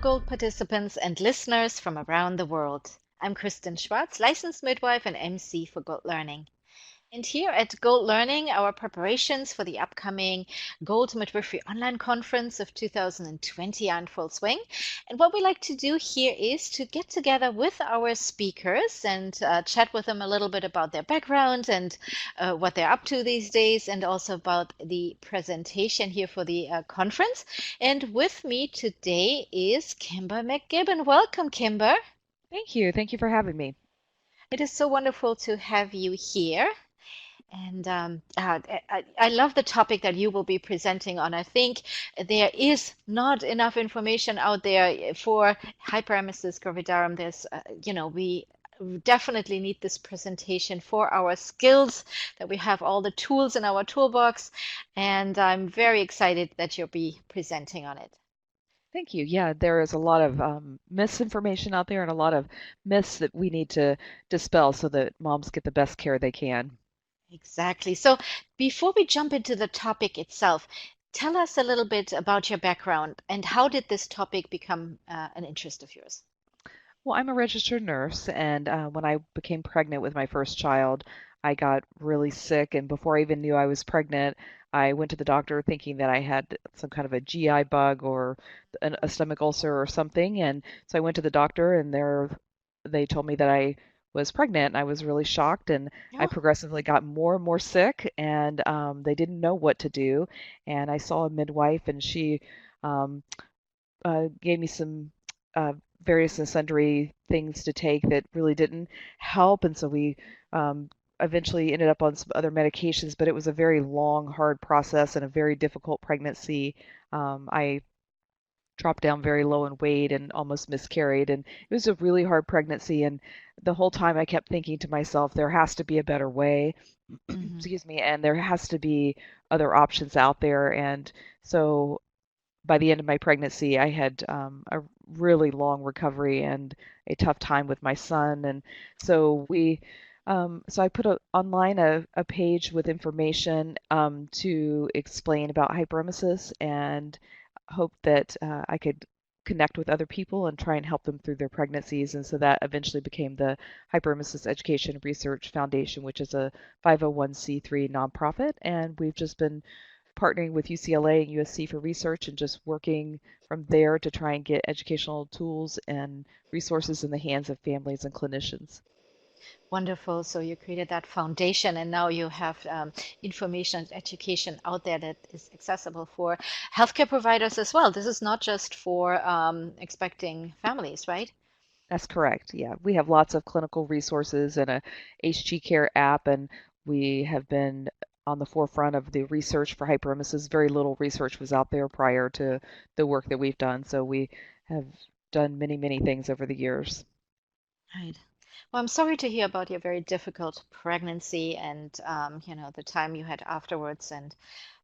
Gold participants and listeners from around the world. I'm Kristen Schwartz, licensed midwife and MC for Gold Learning. And here at Gold Learning, our preparations for the upcoming Gold Midwifery Online Conference of 2020 are in full swing. And what we like to do here is to get together with our speakers and chat with them a little bit about their background and what they're up to these days, and also about the presentation here for the conference. And with me today is Kimber MacGibbon. Welcome, Kimber. Thank you. Thank you for having me. It is so wonderful to have you here. And I love the topic that you will be presenting on. I think there is not enough information out there for Hyperemesis Gravidarum. We definitely need this presentation for our skills, that we have all the tools in our toolbox. And I'm very excited that you'll be presenting on it. Thank you. Yeah, there is a lot of misinformation out there and a lot of myths that we need to dispel so that moms get the best care they can. Exactly. So before we jump into the topic itself, tell us a little bit about your background and how did this topic become an interest of yours? Well, I'm a registered nurse, and when I became pregnant with my first child, I got really sick, and before I even knew I was pregnant, I went to the doctor thinking that I had some kind of a GI bug or a stomach ulcer or something, and so I went to the doctor, and they told me that I was pregnant, and I was really shocked, and I Yeah. progressively got more and more sick, and they didn't know what to do, and I saw a midwife, and she um, gave me some uh, various and sundry things to take that really didn't help, and so we eventually ended up on some other medications. But it was a very long, hard process and a very difficult pregnancy. I dropped down very low in weight and almost miscarried, and it was a really hard pregnancy. And the whole time I kept thinking to myself, there has to be a better way. Hmm. Excuse me, and there has to be other options out there. And so by the end of my pregnancy, I had a really long recovery and a tough time with my son. And so I put online a page with information to explain about hyperemesis and hope that I could connect with other people and try and help them through their pregnancies. And so that eventually became the Hyperemesis Education and Research Foundation, which is a 501c3 nonprofit. And we've just been partnering with UCLA and USC for research and just working from there to try and get educational tools and resources in the hands of families and clinicians. Wonderful. So you created that foundation, and now you have information and education out there that is accessible for healthcare providers as well. This is not just for expecting families, right? That's correct. Yeah, we have lots of clinical resources and a HG Care app, and we have been on the forefront of the research for hyperemesis. Very little research was out there prior to the work that we've done, so we have done many, many things over the years. Right. Well, I'm sorry to hear about your very difficult pregnancy and the time you had afterwards. And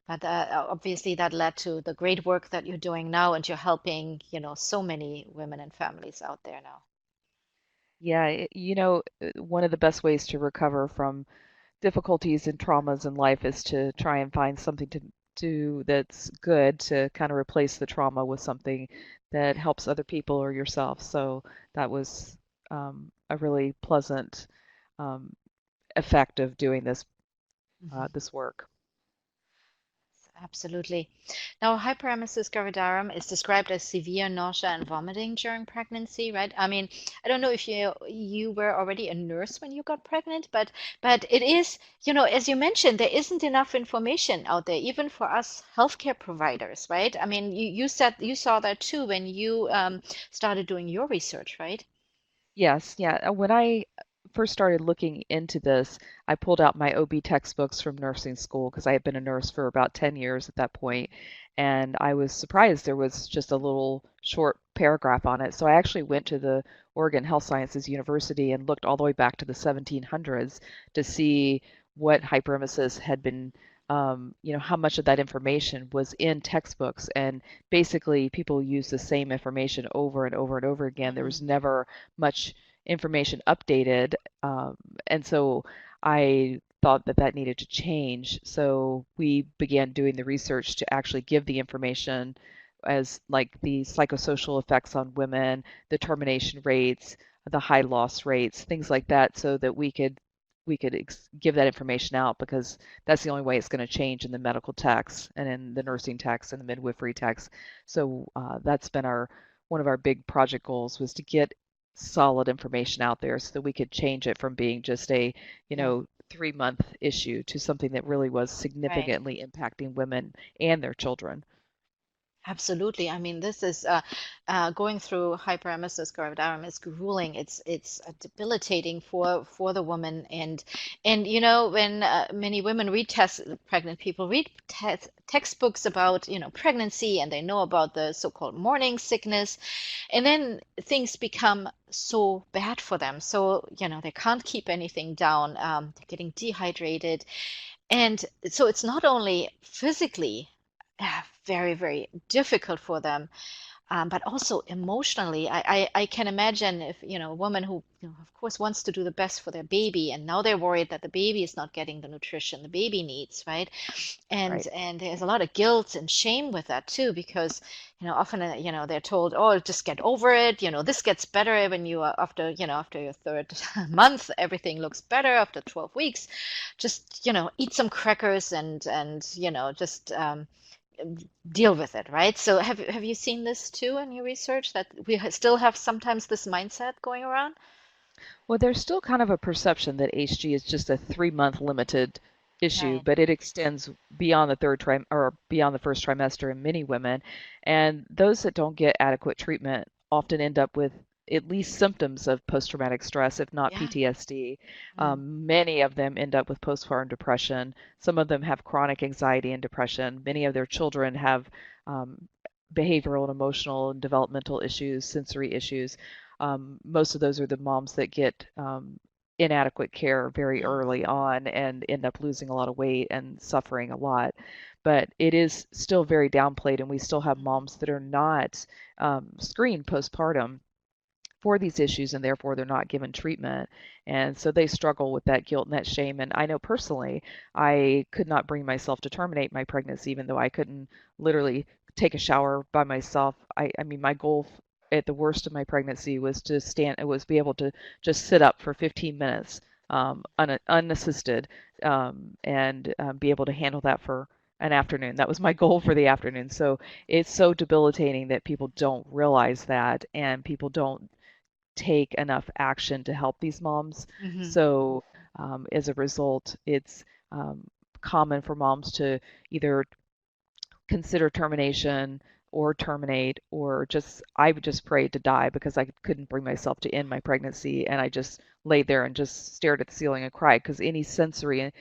but obviously that led to the great work that you're doing now, and you're helping, so many women and families out there now. Yeah, one of the best ways to recover from difficulties and traumas in life is to try and find something to do that's good to kind of replace the trauma with something that helps other people or yourself. So that was a really pleasant um, effect of doing Mhm. this work. Absolutely. Now, hyperemesis gravidarum is described as severe nausea and vomiting during pregnancy, right? I mean, I don't know if you were already a nurse when you got pregnant, but it is, as you mentioned, there isn't enough information out there, even for us healthcare providers, right? I mean, you said you saw that too when you started doing your research, right? Yes, yeah. When I first started looking into this, I pulled out my OB textbooks from nursing school because I had been a nurse for about 10 years at that point, and I was surprised there was just a little short paragraph on it. So I actually went to the Oregon Health Sciences University and looked all the way back to the 1700s to see what hyperemesis had been, how much of that information was in textbooks. And basically, people use the same information over and over and over again. There was Mm. never much information updated. And so I thought that that needed to change. So we began doing the research to actually give the information as like the psychosocial effects on women, the termination rates, the high loss rates, things like that, so that we could give that information out, because that's the only way it's going to change in the medical text and in the nursing text and the midwifery text. So that's been our one of our big project goals, was to get solid information out there so that we could change it from being just a, Yeah. 3-month issue to something that really was Right. significantly impacting women and their children. Absolutely. I mean, this is going through hyperemesis gravidarum is grueling. It's debilitating for the woman, and when many women read test pregnant people read textbooks about pregnancy, and they know about the so-called morning sickness, and then things become so bad for them. So they can't keep anything down. They're getting dehydrated, and so it's not only physically very, very difficult for them, but also emotionally. I can imagine if, a woman who, of course, wants to do the best for their baby, and now they're worried that the baby is not getting the nutrition the baby needs, right? And Right. and there's a lot of guilt and shame with that too, because, often, they're told, oh, just get over it. This gets better when you are after your third month, everything looks better after 12 weeks. Just, eat some crackers and just deal with it, right? So have you seen this too in your research, that we still have sometimes this mindset going around? Well, there's still kind of a perception that HG is just a 3-month limited issue, Right. but it extends beyond the or beyond the first trimester in many women. And those that don't get adequate treatment often end up with at least symptoms of post-traumatic stress, if not Yeah. PTSD. Mm. Many of them end up with postpartum depression. Some of them have chronic anxiety and depression. Many of their children have um, behavioral and emotional and developmental issues, sensory issues. Most of those are the moms that get inadequate care very Mm. early on and end up losing a lot of weight and suffering a lot. But it is still very downplayed, and we still have Mhm. moms that are not screened postpartum for these issues, and therefore they're not given treatment. And so they struggle with that guilt and that shame. And I know personally, I could not bring myself to terminate my pregnancy, even though I couldn't literally take a shower by myself. I mean, my goal at the worst of my pregnancy was to be able to just sit up for 15 minutes, unassisted, and be able to handle that for an afternoon. That was my goal for the afternoon. So it's so debilitating that people don't realize that, and people don't take enough action to help these moms. Mhm. So as a result, it's common for moms to either consider termination or terminate, or just I would just pray to die, because I couldn't bring myself to end my pregnancy, and I just laid there and just stared at the ceiling and cried, because any sensory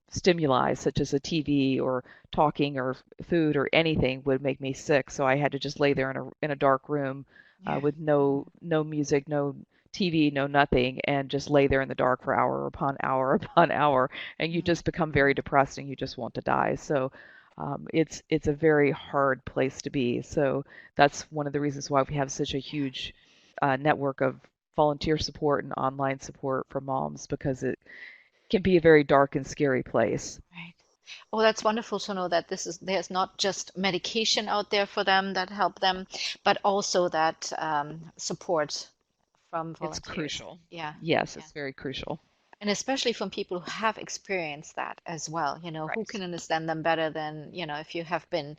stimuli such as a TV or talking or food or anything would make me sick. So I had to just lay there in a dark room Yeah. with no music, no TV, no nothing, and just lay there in the dark for hour upon hour upon hour, and you Mm. just become very depressed and you just want to die. So it's a very hard place to be. So that's one of the reasons why we have such a Yeah. huge network of volunteer support and online support for moms, because it can be a very dark and scary place. Right. Oh, that's wonderful to know that there's not just medication out there for them that help them, but also that support from It's volunteers. crucial. Yeah. Yes, Yeah. it's very crucial. And especially from people who have experienced that as well. Who Right. can understand them better than, if you have been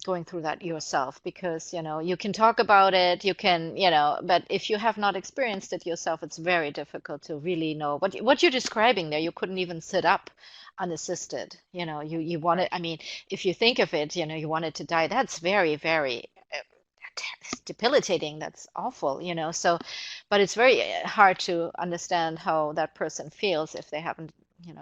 going through that yourself? Because, you can talk about it, you can, but if you have not experienced it yourself, it's very difficult to really know what you're describing there. You couldn't even sit up unassisted. You wanted, Right. I mean, if you think of it, you wanted to die. That's very, very debilitating. That's awful, so, but it's very hard to understand how that person feels if they haven't,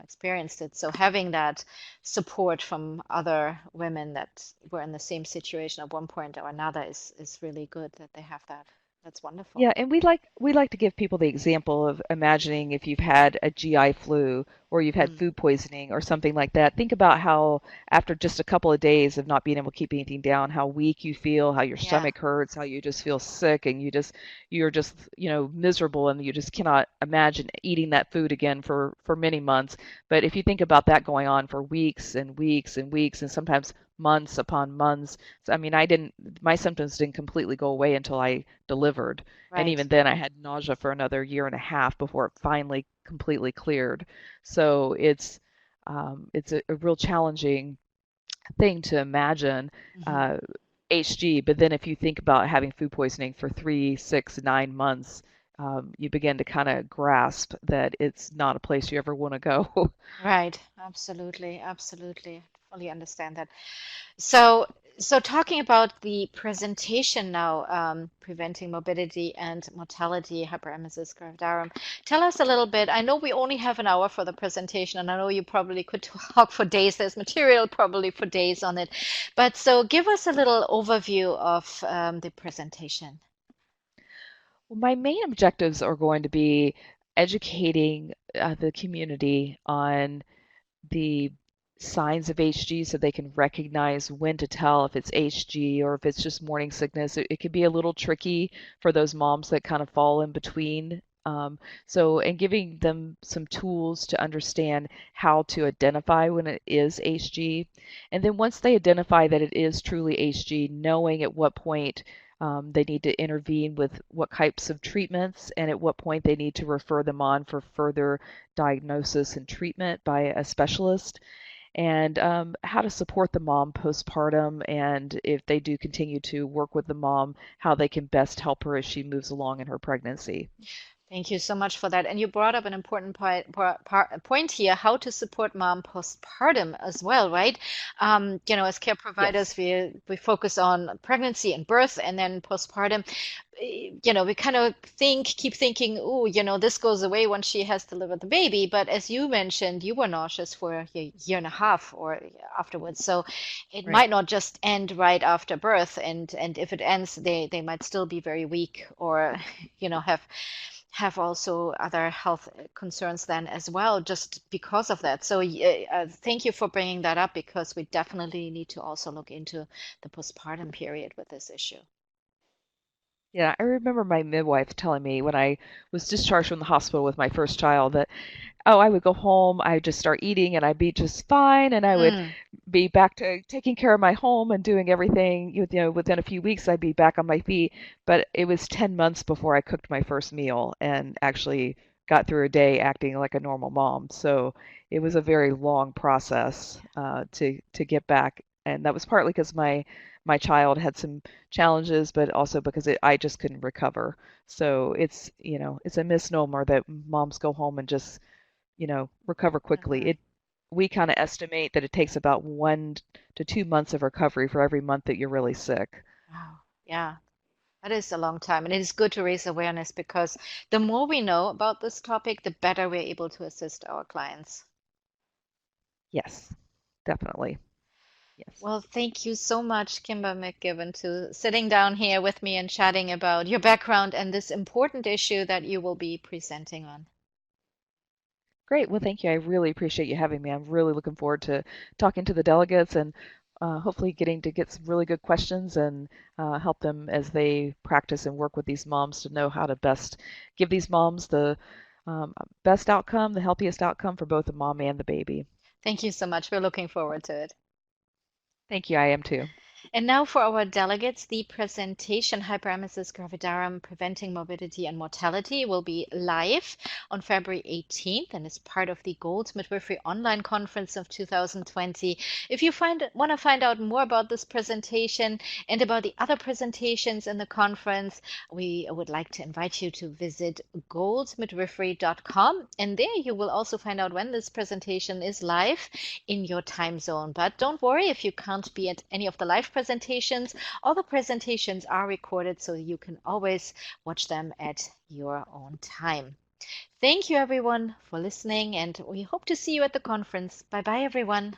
experienced it. So having that support from other women that were in the same situation at one point or another is really good that they have that. That's wonderful. Yeah, and we like to give people the example of imagining if you've had a GI flu or you've had Mm. food poisoning or something like that. Think about how after just a couple of days of not being able to keep anything down, how weak you feel, how your Yeah. stomach hurts, how you just feel sick, and you're just, miserable, and you just cannot imagine eating that food again for many months. But if you think about that going on for weeks and weeks and weeks and sometimes months upon months. So, I mean, I didn't, my symptoms didn't completely go away until I delivered. And Right. even then, I had nausea for another year and a half before it finally completely cleared. So it's a real challenging thing to imagine Hmm. uh, HG. But then if you think about having food poisoning for 3, 6, 9 months, you begin to kind of grasp that it's not a place you ever want to go. Right. Absolutely. Absolutely. Fully understand that. So, so talking about the presentation now, preventing morbidity and mortality, hyperemesis gravidarum. Tell us a little bit. I know we only have an hour for the presentation, and I know you probably could talk for days. There's material probably for days on it. But so give us a little overview of the presentation. Well, my main objectives are going to be educating the community on the signs of HG so they can recognize when to tell if it's HG or if it's just morning sickness. It can be a little tricky for those moms that kind of fall in between. And giving them some tools to understand how to identify when it is HG. And then once they identify that it is truly HG, knowing at what point they need to intervene with what types of treatments and at what point they need to refer them on for further diagnosis and treatment by a specialist, and how to support the mom postpartum, and if they do continue to work with the mom, how they can best help her as she moves along in her pregnancy. Thank you so much for that. And you brought up an important point here, how to support mom postpartum as well, right? As care Yes. providers, we focus on pregnancy and birth, and then postpartum. We kind of keep thinking, oh, this goes away when she has delivered the baby. But as you mentioned, you were nauseous for a year and a half or afterwards. So it Right. might not just end right after birth. And if it ends, they might still be very weak or, have also other health concerns then as well, just because of that. So thank you for bringing that up because we definitely need to also look into the postpartum period with this issue. Yeah, I remember my midwife telling me when I was discharged from the hospital with my first child that, oh, I would go home, I'd just start eating, and I'd be just fine, and I would Mm. be back to taking care of my home and doing everything. Within a few weeks, I'd be back on my feet. But it was 10 months before I cooked my first meal and actually got through a day acting like a normal mom. So it was a very long process to get back, and that was partly because my child had some challenges, but also because I just couldn't recover. So it's a misnomer that moms go home and just recover quickly. Mhm. We kind of estimate that it takes about 1 to 2 months of recovery for every month that you're really sick. Wow. Yeah, that is a long time. And it is good to raise awareness because the more we know about this topic, the better we're able to assist our clients. Yes, definitely. Yes. Well, thank you so much, Kimber MacGibbon, to sitting down here with me and chatting about your background and this important issue that you will be presenting on. Great. Well, thank you. I really appreciate you having me. I'm really looking forward to talking to the delegates and hopefully getting to get some really good questions and help them as they practice and work with these moms to know how to best give these moms the best outcome, the healthiest outcome for both the mom and the baby. Thank you so much. We're looking forward to it. Thank you. I am too. And now for our delegates, the presentation Hyperemesis Gravidarum Preventing Morbidity and Mortality will be live on February 18th and is part of the Gold Midwifery Online Conference of 2020. If you want to find out more about this presentation and about the other presentations in the conference, we would like to invite you to visit goldmidwifery.com, and there you will also find out when this presentation is live in your time zone. But don't worry if you can't be at any of the live presentations. All the presentations are recorded, so you can always watch them at your own time. Thank you, everyone, for listening, and we hope to see you at the conference. Bye bye, everyone.